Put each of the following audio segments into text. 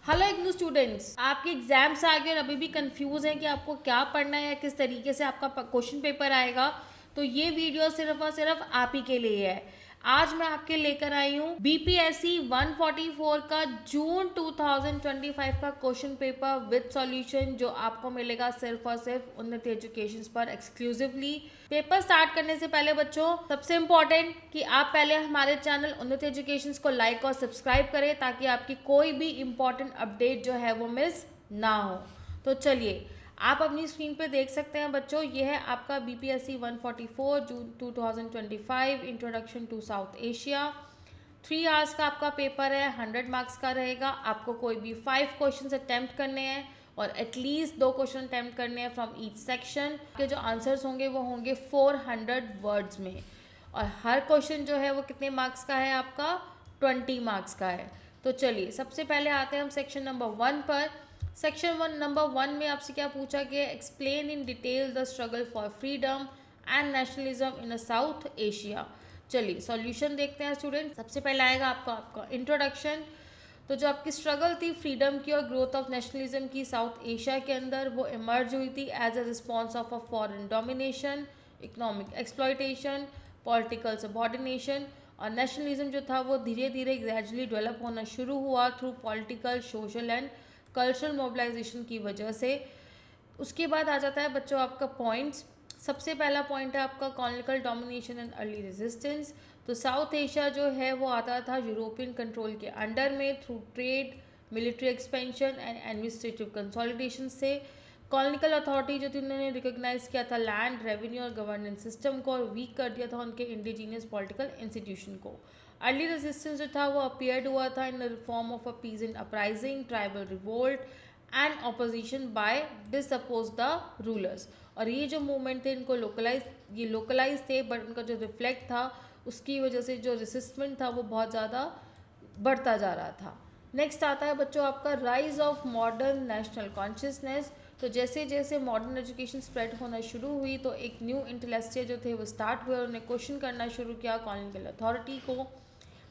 Hello IGNOU students, आपके exams आ गए और अभी भी कंफ्यूज हैं कि आपको क्या पढ़ना है या किस तरीके से आपका क्वेश्चन पेपर आएगा। तो ये वीडियो सिर्फ और सिर्फ आप ही के लिए है। आज मैं आपके लेकर आई हूँ बीपीएससी 144 का जून 2025 का क्वेश्चन पेपर विद सॉल्यूशन, जो आपको मिलेगा सिर्फ और सिर्फ उन्नति एजुकेशन पर एक्सक्लूसिवली। पेपर स्टार्ट करने से पहले बच्चों, सबसे इम्पोर्टेंट कि आप पहले हमारे चैनल उन्नति एजुकेशन को लाइक और सब्सक्राइब करें ताकि आपकी कोई भी इम्पोर्टेंट अपडेट जो है वो मिस ना हो। तो चलिए, आप अपनी स्क्रीन पे देख सकते हैं बच्चों, ये है आपका BPSC 144 June 2025 introduction to South Asia. 3 hours का आपका पेपर है, 100 मार्क्स का रहेगा। आपको कोई भी 5 क्वेश्चन अटेम्प्ट करने हैं और एटलीस्ट 2 क्वेश्चन अटेम्प्ट करने हैं फ्रॉम ईच सेक्शन। के जो आंसर्स होंगे वो होंगे 400 वर्ड्स में, और हर क्वेश्चन जो है वो कितने मार्क्स का है, आपका 20 मार्क्स का है। तो चलिए, सबसे पहले आते हैं हम सेक्शन नंबर 1 पर। सेक्शन 1 नंबर 1 में आपसे क्या पूछा गया, explain in detail the struggle for freedom and nationalism in a South Asia. चलिए सॉल्यूशन देखते हैं स्टूडेंट। सबसे पहले आएगा आपका इंट्रोडक्शन। तो जो आपकी स्ट्रगल थी फ्रीडम की और ग्रोथ ऑफ नेशनलिज्म की साउथ एशिया के अंदर, वो इमर्ज हुई थी as a response of a foreign domination, economic exploitation, political subordination. और नेशनलिज्म जो था वो धीरे धीरे ग्रेजुअली डेवलप होना शुरू हुआ through political, social and cultural mobilization की वजह से। उसके बाद आ जाता है बच्चों आपका पॉइंट्स। सबसे पहला पॉइंट है आपका colonial domination and early resistance. तो साउथ एशिया जो है वो आता था यूरोपियन कंट्रोल के अंडर में through trade, military expansion and administrative consolidation से। कॉलोनियल अथॉरिटी जो थी उन्होंने रिकॉग्नाइज किया था लैंड, रेवेन्यू और गवर्नेंस सिस्टम को, और वीक कर दिया था उनके इंडिजीनियस पॉलिटिकल इंस्टीट्यूशन को। अर्ली रेजिस्टेंस जो था वो अपीयर्ड हुआ था in the form of a peasant uprising, tribal revolt and opposition by dispose the rulers. और ये जो मूवमेंट थे इनको लोकलाइज थे, बट उनका जो रिफ्लेक्ट था उसकी वजह से जो रेसिस्टेंट था वो बहुत ज़्यादा बढ़ता जा रहा था। नेक्स्ट आता है बच्चों आपका rise of modern national consciousness. तो जैसे जैसे मॉडर्न एजुकेशन स्प्रेड होना शुरू हुई तो एक न्यू इंटेलेक्चुअल जो थे वो स्टार्ट हुए, उन्होंने क्वेश्चन करना शुरू किया कॉलोनियल अथॉरिटी को।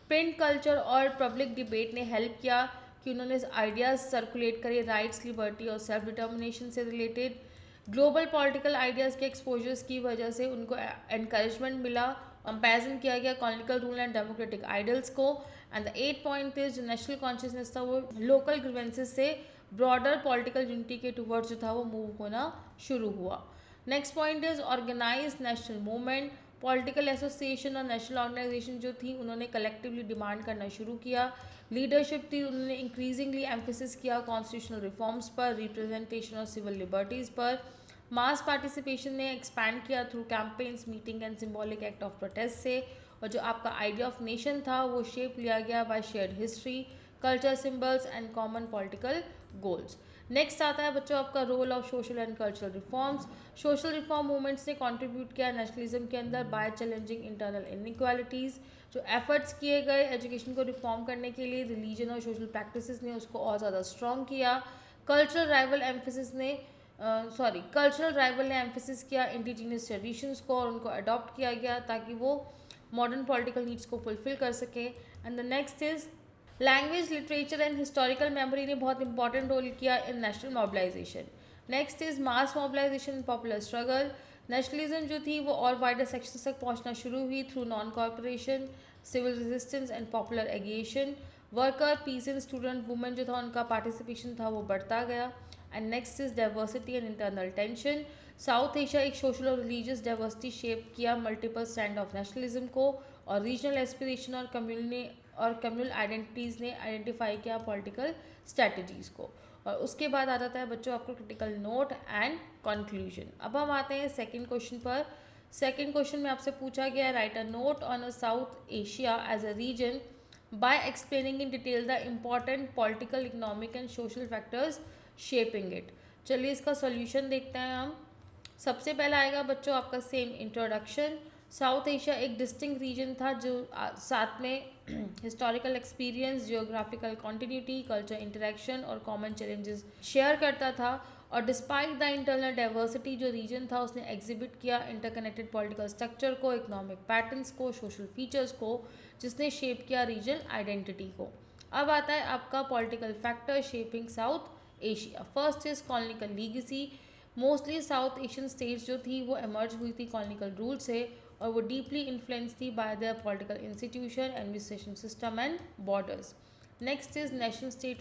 प्रिंट कल्चर और पब्लिक डिबेट ने हेल्प किया कि उन्होंने आइडियाज़ सर्कुलेट करे राइट्स, लिबर्टी और सेल्फ डिटर्मिनेशन से रिलेटेड। ग्लोबल पॉलिटिकल आइडियाज़ के एक्सपोजर्स की वजह से उनको एनकरेजमेंट मिला। कंपेरिजन किया गया colonial rule and democratic idols को। एंड द 8 पॉइंट थे, जो नेशनल कॉन्शियसनेस था वो लोकल ग्रीवेंसेस से ब्रॉडर पॉलिटिकल यूनिटी के टूवर्ड्स जो था वो मूव होना शुरू हुआ। Next point is organize national movement. Political association और नेशनल ऑर्गेनाइजेशन जो थी उन्होंने कलेक्टिवली डिमांड करना शुरू किया। लीडरशिप थी, उन्होंने इंक्रीजिंगली एम्फेसिस किया कॉन्स्टिट्यूशनल रिफॉर्म्स पर, रिप्रेजेंटेशन और सिविल लिबर्टीज़ पर। मास पार्टिसिपेशन ने एक्सपैंड किया through campaigns, meeting and symbolic act of protest से। और जो आपका आइडिया ऑफ नेशन था वो शेप लिया गया by shared history, culture symbols and common political goals. Next आता है बच्चों आपका role of social and cultural reforms. Social reform movements ने कंट्रीब्यूट किया नेशनलिज्म के अंदर बाय चैलेंजिंग इंटरनल इनइक्वालिटीज़। जो एफर्ट्स किए गए एजुकेशन को रिफॉर्म करने के लिए, रिलीजन और सोशल प्रैक्टिसेस ने उसको और ज़्यादा स्ट्रॉन्ग किया। कल्चरल राइवल ने एम्फेसिस किया इंडिजीनियस ट्रेडिशंस को और उनको अडॉप्ट किया गया ताकि वो मॉडर्न पॉलिटिकल नीड्स को फुलफिल कर सके। And the next is language, literature and historical memory ने बहुत इंपॉर्टेंट रोल किया in national mobilisation. Next is mass mobilisation, popular struggle. Nationalism जो थी वो और वाइडर सेक्शंस तक पहुंचना शुरू हुई through non cooperation, civil resistance and popular agitation. Worker, peasant, student, women जो था उनका पार्टिसिपेशन था वो बढ़ता गया। And next is diversity and internal tension. South Asia एक सोशल और रिलीजियस डाइवर्सिटी शेप किया मल्टीपल स्टैंड ऑफ नेशनलिज्म को, और रीजनल एस्पिरेशन और कम्युनल आइडेंटिटीज़ ने आइडेंटिफाई किया पॉलिटिकल स्ट्रेटजीज़ को। और उसके बाद आ जाता है बच्चों आपको क्रिटिकल नोट एंड कंक्लूजन। अब हम आते हैं सेकंड क्वेश्चन पर। सेकंड क्वेश्चन में आपसे पूछा गया है write a note on a South Asia as a region by explaining in detail the important political, economic and social factors shaping it. चलिए इसका सॉल्यूशन देखते हैं हम। सबसे पहला आएगा बच्चों आपका सेम इंट्रोडक्शन। साउथ एशिया एक डिस्टिंक्ट रीजन था जो साथ में historical experience, geographical continuity, culture interaction और कॉमन चैलेंजेस शेयर करता था। और डिस्पाइट द इंटरनल डाइवर्सिटी जो रीजन था उसने एग्जिबिट किया इंटरकनेक्टेड पॉलिटिकल स्ट्रक्चर को, इकोनॉमिक पैटर्न्स को, सोशल फीचर्स को, जिसने शेप किया रीजन आइडेंटिटी को। अब आता है आपका political factor shaping south Asia. First is कॉलोनिकल legacy. Mostly south Asian states जो थी वो एमर्ज हुई थी कॉलोनिकल रूल से, और वो डीपली इन्फ्लुएंस थी by the political institution, administration system and borders. Next is national state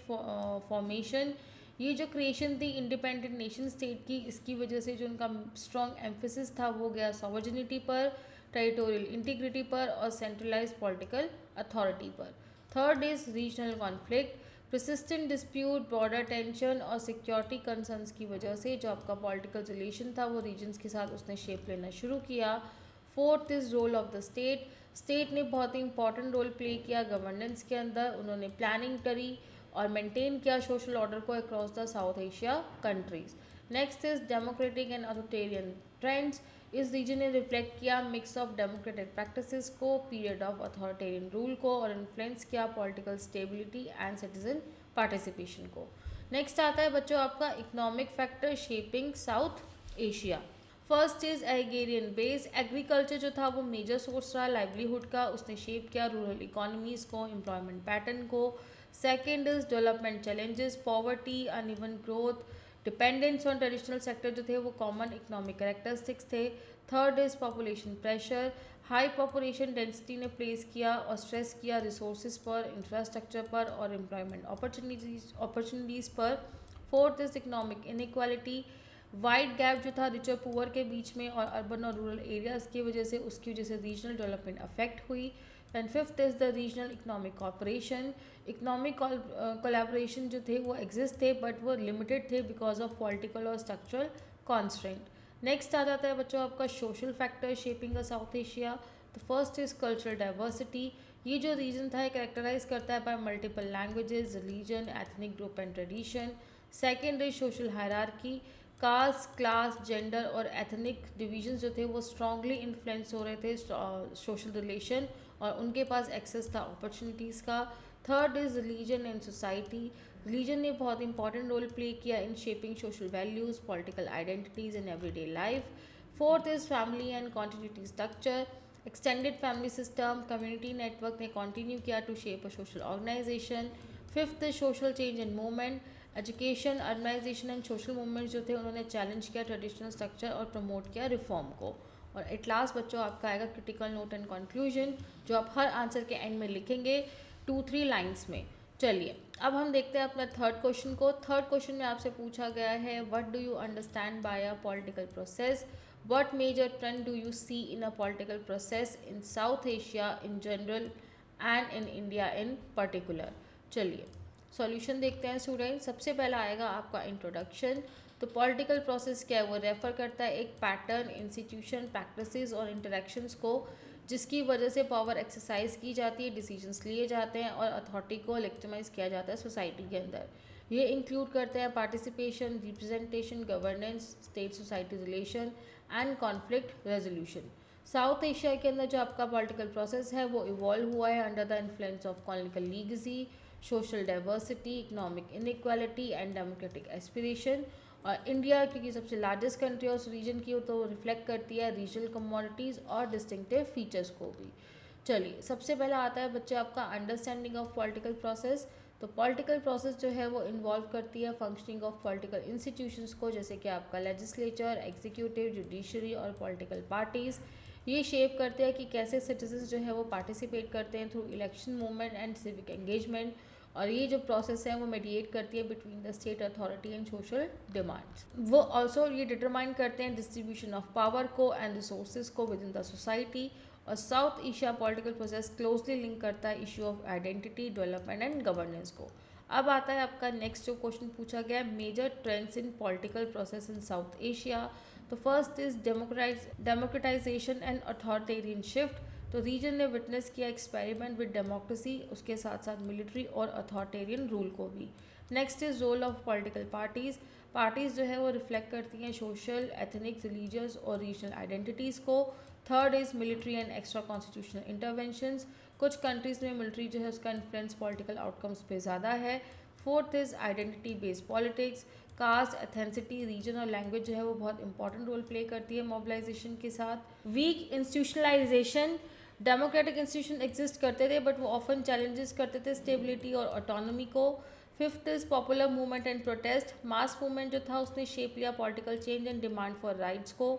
formation. ये जो क्रिएशन थी इंडिपेंडेंट नेशन स्टेट की, इसकी वजह से जो उनका स्ट्रॉन्ग एम्फेसिस था वो गया सॉवरेनिटी पर, टेरिटोरियल इंटीग्रिटी पर और सेंट्रलाइज्ड पॉलिटिकल अथॉरिटी पर। Third is regional conflict. Persistent dispute, border tension और सिक्योरिटी कंसर्न्स की वजह से जो आपका पॉलिटिकल रिलेशन था वो रीजन्स के साथ उसने शेप लेना शुरू किया। Fourth is role of the state. State ने बहुत ही इंपॉर्टेंट रोल प्ले किया गवर्नेंस के अंदर। उन्होंने प्लानिंग करी और मेंटेन किया सोशल ऑर्डर को across the South Asia countries. Next is democratic and authoritarian trends. इस रीजन ने रिफ्लेक्ट किया मिक्स ऑफ डेमोक्रेटिक प्रैक्टिसेस को, पीरियड ऑफ अथॉरिटेरियन रूल को, और इन्फ्लुएंस किया political stability and citizen participation को। नेक्स्ट आता है बच्चों आपका economic factor shaping south Asia. First is agrarian base. Agriculture जो था वो मेजर सोर्स रहा लाइवलीहुड का, उसने शेप किया रूरल इकोनॉमीज को, एम्प्लॉयमेंट पैटर्न को। Second is development challenges, poverty, uneven growth, dependence on traditional sector जो थे वो कॉमन इकोनॉमिक कैरेक्टरिस्टिक्स थे। Third is population pressure. High population density ने प्लेस किया और स्ट्रेस किया रिसोर्सेज पर, इंफ्रास्ट्रक्चर पर और एम्प्लॉयमेंट अपॉर्चुनिटीज़ पर। Fourth is economic inequality. Wide gap जो था रिच और पुअर के बीच में और अर्बन और रूरल एरियाज़ की वजह से, उसकी वजह से रीजनल डेवलपमेंट अफेक्ट हुई। And fifth is the regional economic cooperation. Economic collaboration जो थे वो एग्जिस्ट थे बट वो लिमिटेड थे बिकॉज ऑफ पॉलिटिकल और स्ट्रक्चरल कॉन्स्ट्रेंट। नेक्स्ट आ जाता है बच्चों आपका social factor shaping the South Asia. The first is cultural diversity. ये जो रीजन था कैरेक्टराइज करता है by multiple languages, religion, ethnic group and tradition. Second is social hierarchy. Caste, class, gender और एथनिक डिविजन्स जो थे वो स्ट्रांगली इन्फ्लुएंस हो रहे थे सोशल रिलेशन, और उनके पास एक्सेस था अपॉर्चुनिटीज़ का। Third is religion and society. Religion ने बहुत इंपॉर्टेंट रोल प्ले किया in shaping social values, political identities in everyday life. Fourth is family and continuity structure. Extended family system, community network ने continue किया to shape a social organisation. Fifth is social change and movement. Education, urbanisation and social movement जो थे उन्होंने challenge किया traditional structure और promote किया reform को। और एट लास्ट बच्चों आपका आएगा क्रिटिकल नोट एंड कंक्लूजन, जो आप हर आंसर के एंड में लिखेंगे 2-3 लाइन्स में। चलिए अब हम देखते हैं अपना थर्ड क्वेश्चन को। थर्ड क्वेश्चन में आपसे पूछा गया है what do you understand by a political process, what major trend do you see in a political process in South Asia in general and in India in particular. चलिए solution देखते हैं student. सबसे पहला आएगा आपका इंट्रोडक्शन। तो political process क्या है, वो रेफर करता है एक पैटर्न, इंस्टीट्यूशन, प्रैक्टिसेस और इंटरेक्शंस को जिसकी वजह से पावर एक्सरसाइज की जाती है, डिसीजंस लिए जाते हैं और अथॉरिटी को लेजिटिमाइज किया जाता है सोसाइटी के अंदर। ये इंक्लूड करते हैं participation, representation, governance, state society relation and conflict resolution. South Asia के अंदर जो आपका पॉलिटिकल प्रोसेस है वो इवॉल्व हुआ है under the influence of colonial legacy, social diversity, economic inequality and democratic aspiration. और इंडिया क्योंकि सबसे लार्जेस्ट कंट्री है उस रीजन की, तो रिफ्लेक्ट करती है रीजनल कमोडिटीज़ और डिस्टिंक्टिव फीचर्स को भी। चलिए सबसे पहला आता है बच्चे आपका अंडरस्टैंडिंग ऑफ पॉलिटिकल प्रोसेस। तो पॉलिटिकल प्रोसेस जो है वो इन्वॉल्व करती है फंक्शनिंग ऑफ पॉलिटिकल इंस्टीट्यूशंस को, जैसे कि आपका लेजिस्लेचर, एग्जीक्यूटिव, जुडिशरी और पॉलिटिकल पार्टीज़। ये शेप करते हैं कि कैसे सिटीजन्स जो है वो पार्टिसिपेट करते हैं through election movement and civic engagement. और ये जो प्रोसेस है वो मेडिएट करती है between the state authority and social demands. वो ऑल्सो ये डिटरमाइन करते हैं डिस्ट्रीब्यूशन ऑफ पावर को एंड रिसोर्सेज को विद इन द सोसाइटी। और south Asia political process closely link करता है issue of identity, development and governance को। अब आता है आपका नेक्स्ट जो क्वेश्चन पूछा गया है, major trends in political process in South Asia. तो first is democratization and authoritarian shift. तो रीजन ने विटनेस किया एक्सपेरिमेंट विद डेमोक्रेसी, उसके साथ साथ मिलिट्री और अथॉरिटेरियन रूल को भी। Next is role of political parties. Parties जो है वो रिफ्लेक्ट करती हैं सोशल, एथनिक, रिलीजियस और रीजनल आइडेंटिटीज़ को। Third is military and extra constitutional interventions. कुछ कंट्रीज़ में मिलिट्री जो है उसका इन्फ्लुएंस पॉलिटिकल आउटकम्स पे ज़्यादा है। Fourth is identity based politics. Caste, ethnicity, region और लैंग्वेज जो है वो बहुत इंपॉर्टेंट रोल प्ले करती है मोबिलाइजेशन के साथ। Weak institutionalisation, democratic institution exist करते थे बट वो ऑफन चैलेंजेस करते थे स्टेबिलिटी और ऑटोनॉमी को। Fifth is popular movement and protest, mass movement जो था उसने शेप लिया political change and demand for rights को।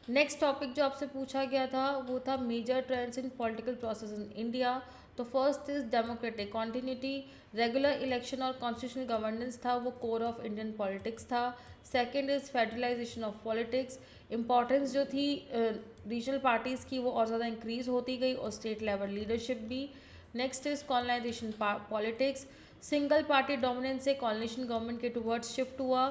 नेक्स्ट टॉपिक जो आपसे पूछा गया था वो था major trends in political process in India. तो first is democratic continuity, regular election और कॉन्स्टिट्यूशनल गवर्नेंस था वो कोर ऑफ इंडियन पॉलिटिक्स था। Second is federalization of politics, importance जो थी रीजनल पार्टीज़ की वो और ज़्यादा इंक्रीज होती गई और स्टेट लेवल लीडरशिप भी। Next is colonisation politics, single party dominance से कॉलोनेशन गवर्नमेंट के टुवर्ड्स शिफ्ट हुआ।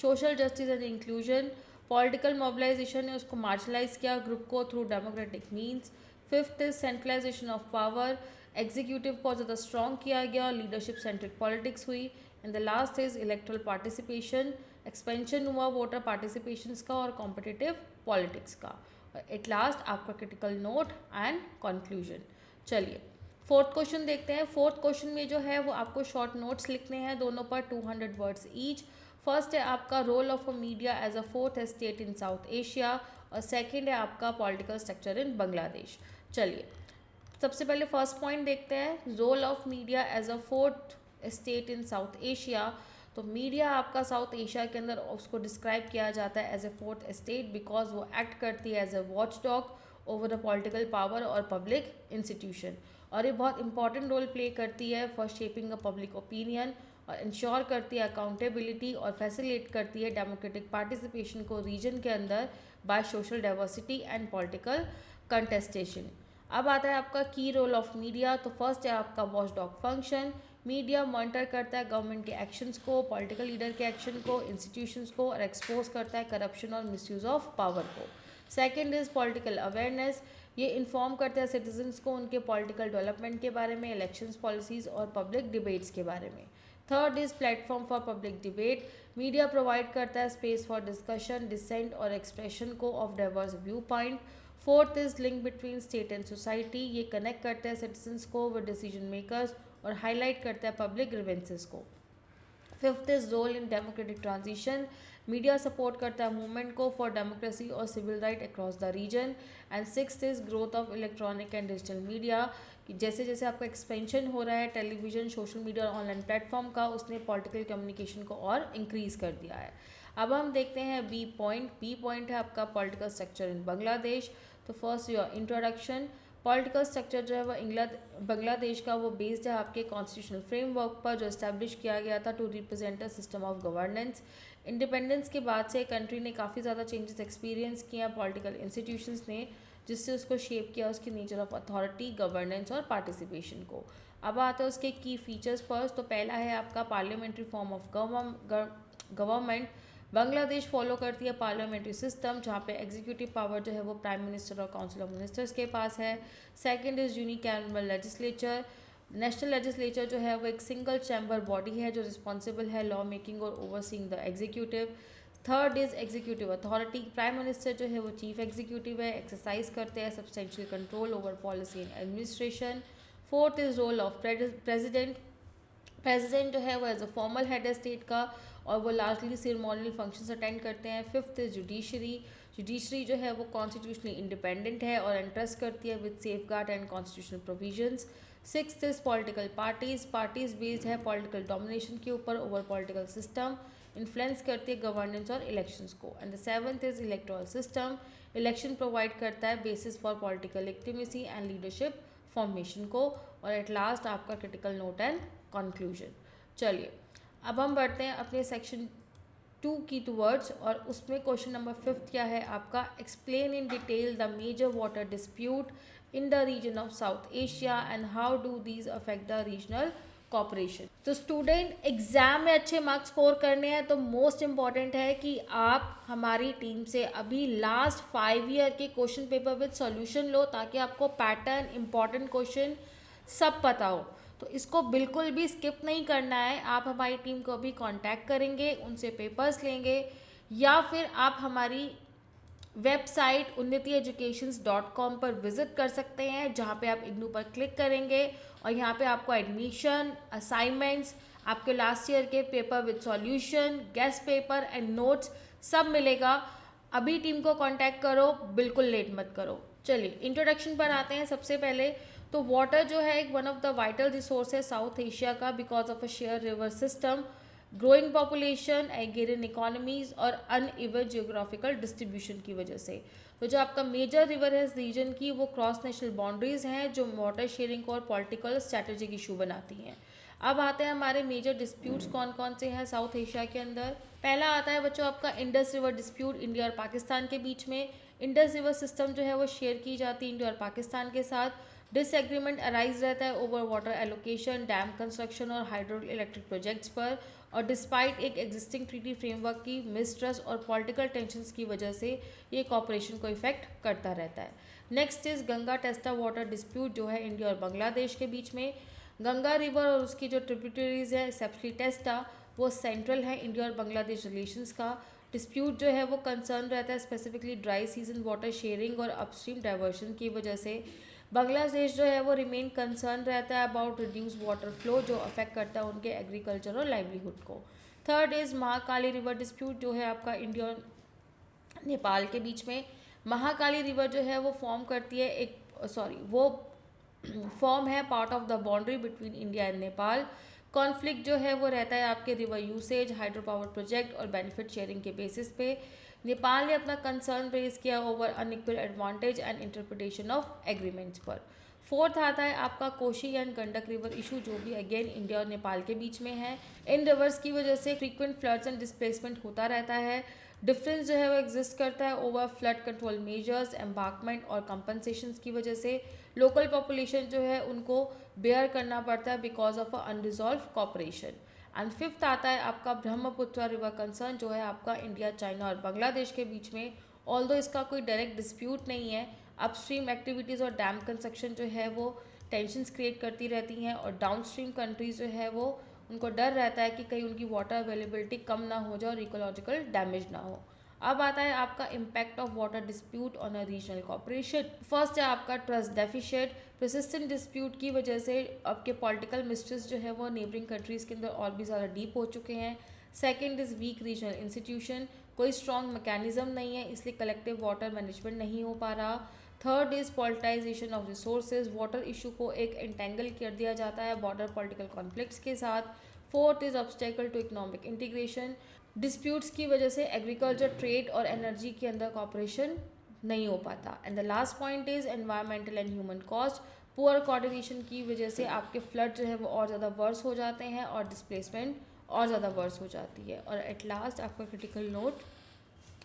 Social justice and inclusion, political mobilisation ने उसको मार्शलाइज किया ग्रुप को through democratic means. Fifth is centralisation of power, executive को ज़्यादा स्ट्रॉन्ग किया गया, लीडरशिप सेंट्रिक पॉलिटिक्स हुई। And the last is electoral participation, expansion हुआ वोटर पार्टिसिपेशन का और कॉम्पिटिटिव पॉलिटिक्स का। एट लास्ट आपका क्रिटिकल नोट एंड कंक्लूजन। चलिए फोर्थ क्वेश्चन देखते हैं। फोर्थ क्वेश्चन में जो है वो आपको शॉर्ट नोट्स लिखने हैं दोनों पर 200 वर्ड्स ईच। फर्स्ट है आपका role of a media as a fourth state in South Asia और सेकंड है आपका पॉलिटिकल स्ट्रक्चर इन बांग्लादेश। चलिए सबसे पहले फर्स्ट पॉइंट देखते हैं, role of media as a fourth state in South Asia. तो मीडिया आपका साउथ एशिया के अंदर उसको डिस्क्राइब किया जाता है as a fourth state because वो एक्ट करती है as a watchdog over the political power और पब्लिक इंस्टीट्यूशन, और ये बहुत इंपॉर्टेंट रोल प्ले करती है for shaping a public opinion और इंश्योर करती है अकाउंटेबिलिटी और फैसिलिटेट करती है डेमोक्रेटिक पार्टिसिपेशन को रीजन के अंदर by social diversity and political contestation. अब आता है आपका की रोल ऑफ मीडिया। तो फर्स्ट है आपका watch dog function, media monitor करता है गवर्नमेंट के एक्शंस को, पॉलिटिकल लीडर के एक्शन को, इंस्टीट्यूशंस को, और एक्सपोज करता है करप्शन और मिसयूज ऑफ पावर को। सेकंड इज पॉलिटिकल अवेयरनेस, ये इन्फॉर्म करता है सिटीजन्स को उनके पॉलिटिकल डेवलपमेंट के बारे में, इलेक्शंस पॉलिसीज़ और पब्लिक डिबेट्स के बारे में। Third is platform for public debate, media provide करता है स्पेस फॉर डिस्कशन, डिसेंट और एक्सप्रेशन को of diverse viewpoint. Fourth is link between state and society, ये कनेक्ट करता है सिटीजन्स को विद डिसीजन मेकर्स और हाईलाइट करता है पब्लिक ग्रीवेंसेस को। Fifth is role in democratic transition, media support करता है मूवमेंट को फॉर डेमोक्रेसी और civil right across the region. And sixth is growth of electronic and digital media, कि जैसे जैसे आपका एक्सपेंशन हो रहा है टेलीविज़न, सोशल मीडिया और ऑनलाइन प्लेटफॉर्म का, उसने पॉलिटिकल कम्युनिकेशन को और इंक्रीज़ कर दिया है। अब हम देखते हैं बी पॉइंट। बी पॉइंट है आपका पॉलिटिकल स्ट्रक्चर इन बांग्लादेश। तो first your introduction, political structure जो है वो बांग्लादेश का वो बेस्ड है आपके कॉन्स्टिट्यूशनल फ्रेमवर्क पर जो इस्टेब्लिश किया गया था to represent a system of governance. Independence के बाद से कंट्री ने काफ़ी ज़्यादा चेंजेस एक्सपीरियंस किए हैं पॉलिटिकल इंस्टीट्यूशंस ने, जिससे उसको शेप किया उसकी नेचर ऑफ अथॉरिटी, गवर्नेंस और पार्टिसिपेशन को। अब आता है उसके की फीचर्स पर। तो पहला है आपका parliamentary form of government. Bangladesh follow करती है पार्लियामेंट्री सिस्टम जहाँ पे एग्जीक्यूटिव पावर जो है वो प्राइम मिनिस्टर और काउंसिल ऑफ मिनिस्टर्स के पास है। Second is unicameral legislature, national legislature जो है वो एक सिंगल चैम्बर बॉडी है जो रिस्पॉन्सिबल है लॉ मेकिंग और overseeing the executive. Third is executive authority, prime minister जो है वो चीफ एग्जीक्यूटिव है, एक्सरसाइज करते हैं substantial control over policy and administration. Fourth is role of president, president जो है वो एज अ फॉर्मल हेड है स्टेट का और वो लार्जली सिरेमोनियल फंक्शंस अटेंड करते हैं। फिफ्थ इज जुडिशरी, जुडिशरी जो है वो कॉन्स्टिट्यूशनली इंडिपेंडेंट है और एंट्रस्ट करती है with safe guard and constitutional provisions. Sixth is political parties, parties based है पॉलिटिकल डोमिनेशन के ऊपर ओवर पॉलिटिकल सिस्टम, इन्फ्लुएंस करती है गवर्नेंस और इलेक्शंस को। And the seventh is electoral system, election provide करता है basis for political legitimacy and leadership formation को। और एट लास्ट आपका क्रिटिकल नोट एंड कंक्लूजन। चलिए अब हम बढ़ते हैं अपने सेक्शन 2 की टूवर्ड्स और उसमें क्वेश्चन नंबर 5 क्या है आपका, explain in detail the major water dispute in the region of South Asia and how do these affect the regional cooperation. तो स्टूडेंट एग्जाम में अच्छे मार्क्स स्कोर करने हैं तो मोस्ट इम्पॉर्टेंट है कि आप हमारी टीम से अभी लास्ट 5 ईयर के क्वेश्चन पेपर विद सॉल्यूशन लो ताकि आपको पैटर्न, इंपॉर्टेंट क्वेश्चन सब पता हो। तो इसको बिल्कुल भी स्किप नहीं करना है। आप हमारी टीम को अभी कांटेक्ट करेंगे, उनसे पेपर्स लेंगे या फिर आप हमारी वेबसाइट unnitieducations.com पर विज़िट कर सकते हैं जहाँ पे आप इग्नू पर क्लिक करेंगे और यहाँ पे आपको एडमिशन, असाइनमेंट्स, आपके लास्ट ईयर के paper with solution, guest paper and notes सब मिलेगा। अभी टीम को कांटेक्ट करो, बिल्कुल लेट मत करो। चलिए इंट्रोडक्शन पर आते हैं। सबसे पहले तो वाटर जो है एक one of the vital resource है साउथ एशिया का, because of a share river system, growing population, agrarian economies और अनइवन जियोग्राफिकल डिस्ट्रीब्यूशन की वजह से। तो जो आपका मेजर रिवर है इस रीजन की वो क्रॉस नेशनल बाउंड्रीज हैं जो वाटर शेयरिंग को और पॉलिटिकल स्ट्रैटेजिक इशू बनाती हैं। अब आते हैं हमारे मेजर डिस्प्यूट्स कौन कौन से हैं साउथ एशिया के अंदर। पहला आता है बच्चों आपका इंडस रिवर डिस्प्यूट इंडिया और पाकिस्तान के बीच में। इंडस रिवर सिस्टम जो है वो शेयर की जाती है इंडिया और पाकिस्तान के साथ। डिसएग्रीमेंट अराइज रहता है over water allocation, dam construction और हाइड्रो इलेक्ट्रिक प्रोजेक्ट्स पर, और डिस्पाइट एक एग्जिस्टिंग ट्रीटी फ्रेमवर्क की मिसट्रस्ट और पॉलिटिकल टेंशंस की वजह से ये कॉपरेशन को इफेक्ट करता रहता है। Next is Ganga टेस्टा water dispute जो है इंडिया और बांग्लादेश के बीच में। गंगा रिवर और उसकी जो ट्रिब्यूटरीज है स्पेशली टेस्टा वो सेंट्रल है इंडिया और बांग्लादेश रिलेशंस का। डिस्प्यूट जो है वो कंसर्न रहता है specifically dry season water sharing और अपस्ट्रीम डाइवर्शन की वजह से। बांग्लादेश जो है वो रिमेन कंसर्न रहता है अबाउट रिड्यूस वाटर फ्लो जो अफेक्ट करता है उनके एग्रीकल्चर और लाइवलीहुड को। Third is Mahakali river dispute जो है आपका इंडिया और नेपाल के बीच में। महाकाली रिवर जो है वो फॉर्म करती है वो फॉर्म है part of the boundary between India and Nepal. Conflict जो है वो रहता है आपके river usage, hydro power project और बेनिफिट शेयरिंग के बेसिस पे। नेपाल ने अपना कंसर्न रेज किया over unequal advantage and interpretation of agreements पर। फोर्थ आता है आपका Kosi and Gandak river issue जो भी अगेन इंडिया और नेपाल के बीच में है। इन रिवर्स की वजह से फ्रीक्वेंट फ्लड्स एंड डिस्प्लेसमेंट होता रहता है। डिफरेंस जो है वो एग्जिस्ट करता है over flood control measures, embankment और कंपनसेशंस की वजह से। लोकल पॉपुलेशन जो है उनको बेयर करना पड़ता है because of a unresolved cooperation. And fifth आता है आपका ब्रह्मपुत्र रिवर कंसर्न जो है आपका इंडिया, चाइना और बांग्लादेश के बीच में। ऑल्दो इसका कोई डायरेक्ट डिस्प्यूट नहीं है, अपस्ट्रीम एक्टिविटीज़ और डैम कंस्ट्रक्शन जो है वो टेंशन्स क्रिएट करती रहती हैं और डाउनस्ट्रीम कंट्रीज जो है वो उनको डर रहता है कि कहीं उनकी वाटर अवेलेबिलिटी कम ना हो जाए और इकोलॉजिकल डैमेज ना हो। अब आता है आपका impact of water dispute on a regional cooperation. First है आपका ट्रस्ट डेफिशिएट। परसिस्टेंट डिस्प्यूट की वजह से आपके पॉलिटिकल मिस्ट्रेस जो है वो नेबरिंग कंट्रीज़ के अंदर और भी ज़्यादा डीप हो चुके हैं। Second is week regional institution, कोई स्ट्रॉन्ग मैकेनिज्म नहीं है इसलिए कलेक्टिव वाटर मैनेजमेंट नहीं हो पा रहा। Third is politicization of resources, water issue को एक एंटेंगल कर दिया जाता है बॉर्डर पॉलिटिकल कॉन्फ्लिक्ट्स के साथ। Fourth is obstacle to economic integration, disputes की वजह से एग्रीकल्चर, ट्रेड और एनर्जी के अंदर कॉपरेशन नहीं हो पाता। And the last point is environmental and human cost, poor coordination की वजह से आपके फ्लड जो है वो और ज़्यादा वर्स हो जाते हैं और डिस्प्लेसमेंट और ज़्यादा वर्स हो जाती है। और एट लास्ट आपका क्रिटिकल नोट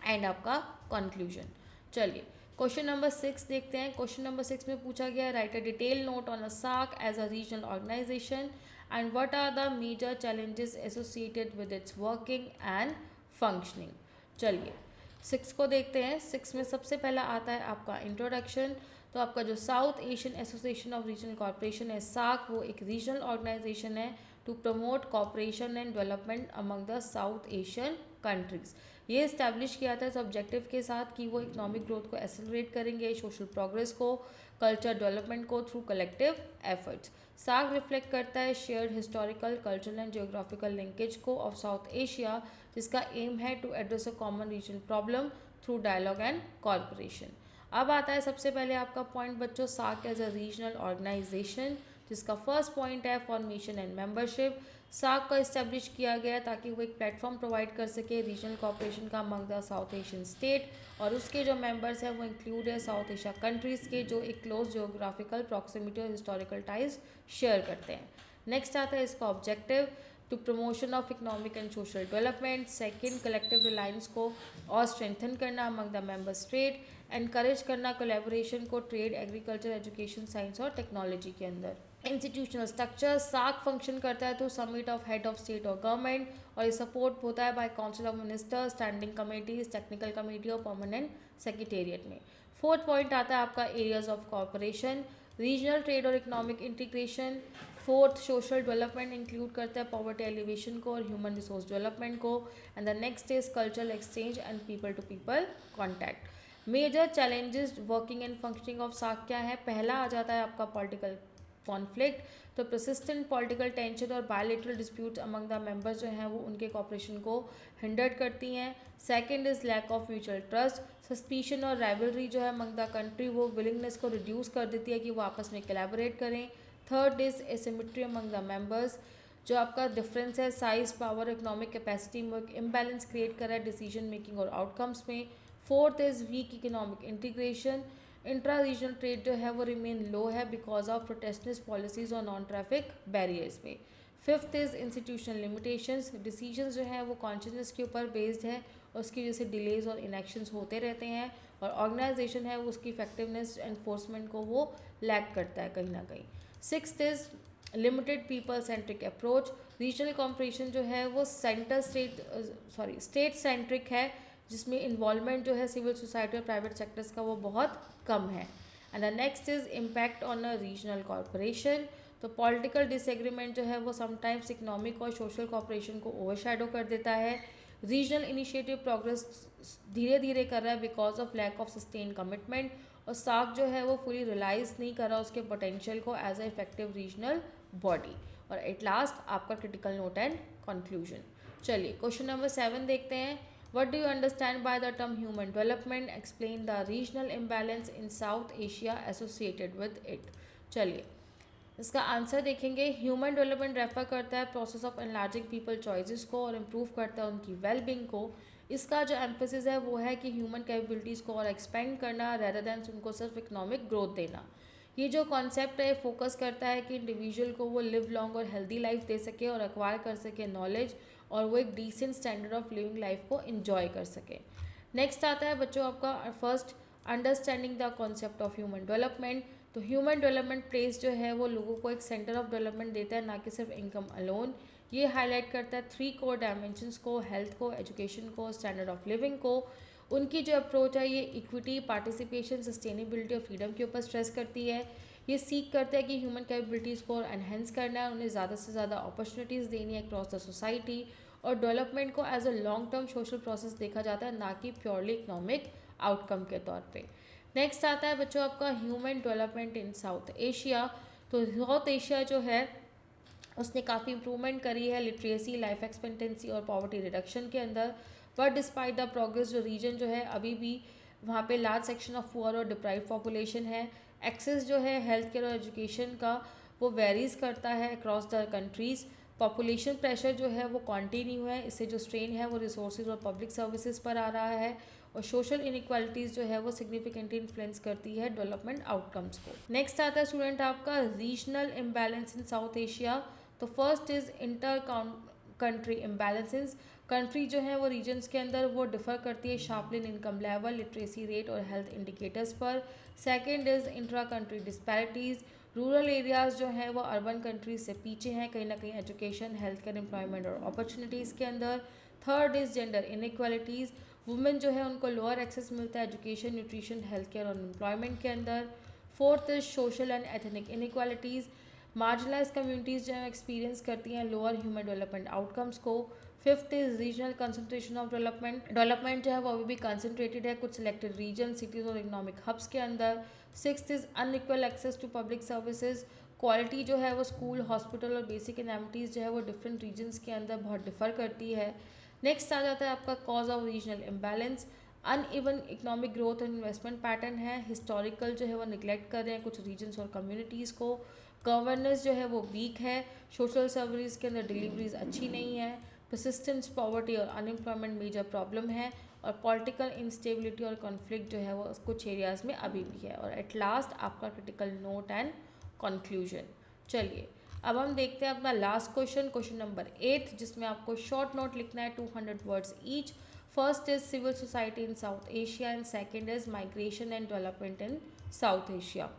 एंड आपका कंक्लूजन। चलिए क्वेश्चन नंबर 6 देखते हैं। क्वेश्चन नंबर 6 में पूछा गया write a detail note on a SAARC as a regional organisation and what are the major challenges associated with its working and functioning। चलिए 6 को देखते हैं। 6 में सबसे पहला आता है आपका इंट्रोडक्शन। तो आपका जो South Asian Association of Regional Corporation है सार्क, वो एक रीजनल ऑर्गेनाइजेशन है to promote cooperation and development among the South Asian countries. ये इस्टेब्लिश किया था इस ऑब्जेक्टिव के साथ कि वो इकोनॉमिक ग्रोथ को एक्सेलरेट करेंगे, सोशल प्रोग्रेस को, कल्चर डेवलपमेंट को through collective efforts. SAARC reflect करता है shared historical, cultural and geographical linkage को ऑफ साउथ एशिया, जिसका एम है to address a common regional problem through dialogue and corporation. अब आता है सबसे पहले आपका पॉइंट बच्चों SAARC as a regional organisation, जिसका फर्स्ट पॉइंट है फॉर्मेशन एंड मेंबरशिप। सार्क को इस्टेब्लिश किया गया ताकि वो एक प्लेटफॉर्म प्रोवाइड कर सके रीजनल कॉपरेशन का among the South Asian state, और उसके जो मेंबर्स हैं वो इंक्लूड है साउथ एशिया कंट्रीज़ के जो एक क्लोज जियोग्राफिकल प्रॉक्सिमिटी और हिस्टोरिकल टाइज शेयर करते हैं। नेक्स्ट आता है इसका objective to promotion of economic and social development. Second, collective reliance को और स्ट्रेंथन करना among the member state, encourage करना कोलैबोरेशन को ट्रेड, एग्रीकल्चर, एजुकेशन, साइंस और टेक्नोलॉजी के अंदर। इंस्टीट्यूशनल स्ट्रक्चर, सार्क फंक्शन करता है through summit of head of state और गवर्नमेंट, और ये सपोर्ट होता है by council of ministers, standing committees, technical committee और परमानेंट सेक्रेटेरिएट में। फोर्थ पॉइंट आता है आपका areas of cooperation, regional trade और economic integration. Fourth, social development include करता है पॉवर्टी एलिवेशन को और ह्यूमन रिसोर्स डेवलपमेंट को। And the next is cultural exchange and people to people contact. Major challenges working and functioning of SAARC क्या है? पहला आ जाता है आपका पॉलिटिकल कॉन्फ्लिक्ट, तो परसिस्टेंट पॉलिटिकल टेंशन और bilateral disputes among the members जो हैं वो उनके कॉपरेशन को हिंडर करती हैं। Second is lack of mutual trust, suspicion और राइवलरी जो है अमंग द कंट्री वो विलिंगनेस को रिड्यूस कर देती है कि वो आपस में कोलैबोरेट करें। Third is asymmetry among the members, जो आपका डिफरेंस है साइज, पावर, इकोनॉमिक कैपेसिटी में इम्बैलेंस क्रिएट कर रहा है डिसीजन मेकिंग और आउटकम्स में। Fourth is weak economic integration, intra regional trade जो है वो रिमेन लो है बिकॉज ऑफ प्रोटेक्शनिस्ट पॉलिसीज़ और नॉन ट्रैफिक बैरियर्स में। Fifth is institutional limitations, decisions जो है वो कॉन्शियसनेस के ऊपर बेस्ड है और उसकी वजह से डिलेज और इनेक्शंस होते रहते हैं और ऑर्गेनाइजेशन है वो उसकी इफेक्टिवनेस एनफोर्समेंट को वो लैक करता है कहीं ना कहीं। Sixth is limited people centric approach, regional comparison जो है वो स्टेट सेंट्रिक है जिसमें इन्वॉल्वमेंट जो है सिविल सोसाइटी और प्राइवेट सेक्टर्स का वो बहुत कम है। And the next is impact on a regional corporation, तो पॉलिटिकल डिसएग्रीमेंट जो है वो समटाइम्स इकोनॉमिक और सोशल कॉपरेशन को ओवरशैडो कर देता है। रीजनल इनिशिएटिव प्रोग्रेस धीरे धीरे कर रहा है because of lack of sustain commitment, और सार्क जो है वो फुली रियलाइज नहीं कर रहा उसके पोटेंशियल को as a effective regional body. और एट लास्ट आपका क्रिटिकल नोट एंड कंक्लूजन। चलिए क्वेश्चन नंबर 7 देखते हैं। What do you understand by the term human development? Explain the regional imbalance in South Asia associated with it. चलिए इसका answer देखेंगे। Human development refer करता है process of enlarging people choices को और इम्प्रूव करता है उनकी वेलबींग को। इसका जो एम्फेसिस है वो है कि ह्यूमन कैपेबिलिटीज़ को और एक्सपेंड करना रेदर दैन उनको सिर्फ इकोनॉमिक ग्रोथ देना। ये जो कॉन्सेप्ट है फोकस करता है कि इंडिविजुअल को वो लिव लॉन्ग और हेल्दी लाइफ दे सके और एक्वायर कर सके नॉलेज और वो एक decent standard of living life को इन्जॉय कर सके। नेक्स्ट आता है बच्चों आपका first understanding the concept of human development. तो ह्यूमन डेवलपमेंट प्लेस जो है वो लोगों को एक सेंटर ऑफ डेवलपमेंट देता है, ना कि सिर्फ इनकम अलोन। ये हाईलाइट करता है 3 कोर डायमेंशंस को, हेल्थ को, एजुकेशन को, स्टैंडर्ड ऑफ लिविंग को। उनकी जो अप्रोच है ये इक्विटी, पार्टिसिपेशन, सस्टेनेबिलिटी और फ्रीडम के ऊपर स्ट्रेस करती है। ये सीख करते हैं कि ह्यूमन कैपेबिलिटीज़ को एनहेंस करना है, उन्हें ज़्यादा से ज़्यादा अपॉर्चुनिटीज़ देनी है अक्रॉस द सोसाइटी, और डेवलपमेंट को as a long term social process देखा जाता है, ना कि प्योरली इकोनॉमिक आउटकम के तौर पे। नेक्स्ट आता है बच्चों आपका human development in South Asia. तो साउथ एशिया जो है उसने काफ़ी इंप्रूवमेंट करी है लिटरेसी, लाइफ एक्सपेक्टेंसी और पॉवर्टी रिडक्शन के अंदर, बट डिस्पाइट द प्रोग्रेस जो रीजन जो है अभी भी वहाँ पे लार्ज सेक्शन ऑफ पुअर और डिप्राइव पॉपुलेशन है। एक्सेस जो है हेल्थ केयर और एजुकेशन का वो वेरीज करता है across the countries. Population pressure जो है वो कॉन्टिन्यू है, इससे जो स्ट्रेन है वो रिसोर्सेज और पब्लिक सर्विसेज पर आ रहा है, और सोशल इनइक्वालिटीज़ जो है वो सिग्निफिकेंटली इन्फ्लुएंस करती है डेवलपमेंट आउटकम्स को। नेक्स्ट आता है स्टूडेंट आपका regional imbalance in South Asia. तो first is inter country imbalances, country जो है वो रीजन्स के अंदर वो डिफ़र करती है शार्पली इन इनकम लेवल, लिटरेसी रेट और हेल्थ इंडिकेटर्स पर। Second is intra country disparities, rural areas जो हैं वो अर्बन कंट्रीज से पीछे हैं कहीं ना कहीं एजुकेशन, हेल्थ केयर, एम्प्लॉयमेंट और अपॉर्चुनिटीज़ के अंदर। Third is gender inequalities, women जो है उनको लोअर एक्सेस मिलता है एजुकेशन, न्यूट्रिशन, हेल्थ केयर और एम्प्लॉयमेंट के अंदर। Fourth is social and ethnic inequalities, marginalise communities जो है एक्सपीरियंस करती हैं लोअर ह्यूमन डेवलपमेंट आउटकम्स को। Fifth is regional concentration of development जो है वो अभी भी कंसंट्रेटेड है कुछ सिलेक्टेड रीजन, सिटीज़ और इकोनॉमिक हब्स के अंदर। Sixth is unequal access to public services, quality जो है वो स्कूल, हॉस्पिटल और बेसिक एमिनिटीज़ जो है वो डिफरेंट रीजन्स के अंदर बहुत डिफ़र करती है। नेक्स्ट आ जाता है आपका cause of regional imbalance, uneven economic growth and investment pattern है, हिस्टोरिकल जो है वो निगलेक्ट कर रहे हैं कुछ रीजन्स और कम्युनिटीज़ को, गवर्नेंस जो है वो वीक है, सोशल सर्विस के अंदर डिलीवरीज अच्छी नहीं है, परसिस्टेंस, पॉवर्टी और अनएम्प्लॉयमेंट मेजर प्रॉब्लम है, और पॉलिटिकल इंस्टेबिलिटी और कॉन्फ्लिक्ट जो है वो कुछ एरियाज़ में अभी भी है। और एट लास्ट आपका क्रिटिकल नोट एंड कंक्लूजन। चलिए अब हम देखते हैं अपना लास्ट क्वेश्चन, क्वेश्चन नंबर 8, जिसमें आपको शॉर्ट नोट लिखना है 200 words each. First is civil society in South Asia and second is migration and development in South Asia.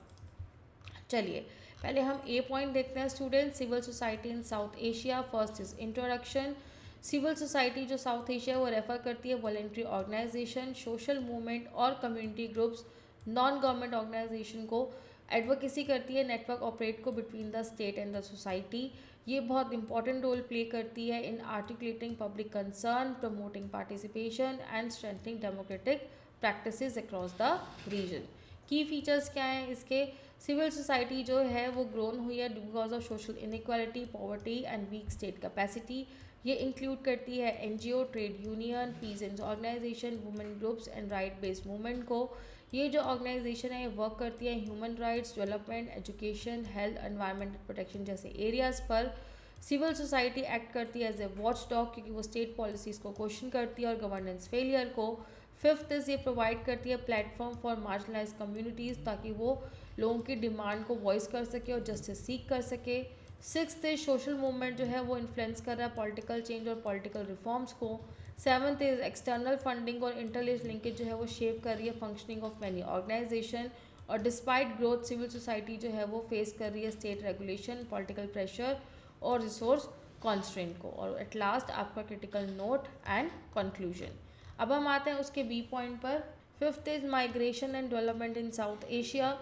चलिए पहले हम ए पॉइंट देखते हैं student, civil society in South Asia. First is introduction. Civil society जो South Asia वो refer करती है voluntary organisation, social movement और community groups, non government organisation को एडवोकेसी करती है नेटवर्क ऑपरेट को between the state and the society. ये बहुत इंपॉर्टेंट रोल प्ले करती है in articulating public concern, promoting participation and strengthening democratic practices across the region. Key features क्या हैं इसके? सिविल सोसाइटी जो है वो ग्रोन हुई है because of social inequality, poverty and weak state capacity. ये इंक्लूड करती है NGO, trade union, peasants organisation, women groups and right based movement को। ये जो ऑर्गेनाइजेशन है ये वर्क करती है human rights, development, education, health, environmental protection जैसे एरियाज़ पर। सिविल सोसाइटी एक्ट करती है एज ए वॉच डॉग क्योंकि वो स्टेट पॉलिसीज़ को क्वेश्चन करती है और गवर्नेंस फेलियर को। फिफ्थ इज़ ये प्रोवाइड करती है प्लेटफॉर्म फॉर मार्जिनलाइज कम्युनिटीज़ ताकि वो लोगों की डिमांड को वॉइस कर सके और जस्टिस सीख कर सके। सिक्स्थ इज सोशल मूवमेंट जो है वो इन्फ्लुएंस कर रहा है पॉलिटिकल चेंज और पॉलिटिकल रिफॉर्म्स को। सेवन्थ इज एक्सटर्नल फंडिंग और इंटरलिंक्ड लिंकेज जो है वो शेप कर रही है फंक्शनिंग ऑफ मैनी ऑर्गेनाइजेशन। और डिस्पाइट ग्रोथ सिविल सोसाइटी जो है वो फेस कर रही है स्टेट रेगुलेशन, पॉलिटिकल प्रेशर और रिसोर्स कॉन्स्ट्रेंट को। और एट लास्ट आपका क्रिटिकल नोट एंड कंक्लूजन। अब हम आते हैं उसके बी पॉइंट पर। Fifth is migration and development in South Asia.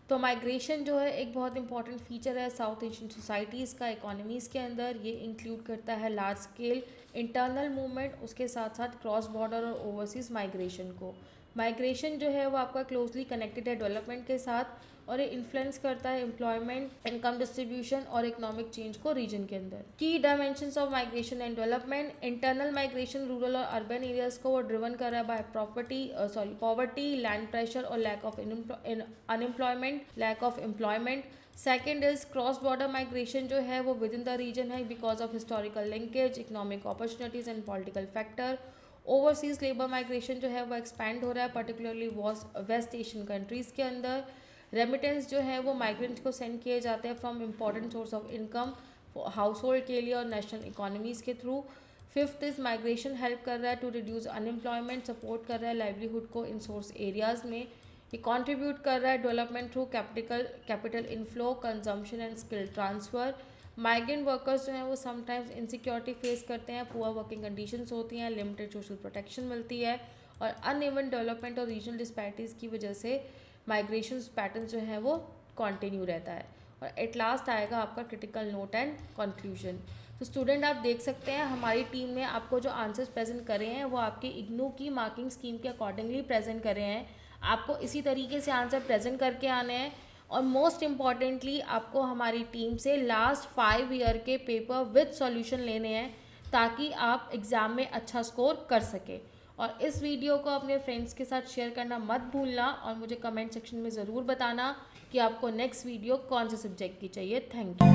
तो माइग्रेशन जो है एक बहुत इंपॉर्टेंट फीचर है साउथ एशियन सोसाइटीज़ का इकोनॉमीज़ के अंदर। ये इंक्लूड करता है लार्ज स्केल इंटरनल मूवमेंट, उसके साथ साथ क्रॉस बॉर्डर और ओवरसीज़ माइग्रेशन को। माइग्रेशन जो है वो आपका क्लोजली कनेक्टेड है डेवलपमेंट के साथ और ये इन्फ्लुएंस करता है एम्प्लॉयमेंट, इनकम डिस्ट्रीब्यूशन और इकोनॉमिक चेंज को रीजन के अंदर। Key dimensions of migration and development. Internal migration rural और अर्बन एरियाज को वो ड्रिवन कर रहा है बाय पॉवर्टी, लैंड प्रेशर और lack of unemployment, lack of employment. Second is cross border migration जो है वो विद इन द रीजन है because of historical linkage, economic opportunities and political factor. Overseas labour migration जो है वो expand हो रहा है पर्टिकुलरली वेस्ट एशियन कंट्रीज़ के अंदर। रेमिटेंस जो है वो माइग्रेंट्स को सेंड किए जाते हैं from important source of income house hold के लिए और नेशनल इकोनॉमीज़ के through. Fifth is migration help कर रहा है टू रिड्यूस अनएम्प्लॉयमेंट, सपोर्ट कर रहा है लाइवलीहुड को इन सोर्स एरियाज़ में। ये कंट्रीब्यूट कर रहा है development through capital inflow, consumption and skill transfer. Migrant workers जो हैं वो समटाइम्स इनसिक्योरिटी फेस करते हैं, पुअर वर्किंग कंडीशंस होती हैं, लिमिटेड सोशल प्रोटेक्शन मिलती है और अनइवन डेवलपमेंट और रीजनल डिस्पैरिटीज़ की वजह से माइग्रेशन पैटर्न जो है वो कंटिन्यू रहता है। और एट लास्ट आएगा आपका क्रिटिकल नोट एंड कंक्लूजन। तो स्टूडेंट आप देख सकते हैं हमारी टीम ने आपको जो आंसर्स प्रेजेंट करे हैं वो आपके इग्नू की मार्किंग स्कीम के अकॉर्डिंगली प्रेजेंट करे हैं। आपको इसी तरीके से आंसर प्रेजेंट करके आने हैं और मोस्ट इम्पॉर्टेंटली आपको हमारी टीम से लास्ट 5 ईयर के पेपर विद सॉल्यूशन लेने हैं ताकि आप एग्ज़ाम में अच्छा स्कोर कर सकें। और इस वीडियो को अपने फ्रेंड्स के साथ शेयर करना मत भूलना और मुझे कमेंट सेक्शन में ज़रूर बताना कि आपको नेक्स्ट वीडियो कौन से सब्जेक्ट की चाहिए। Thank you.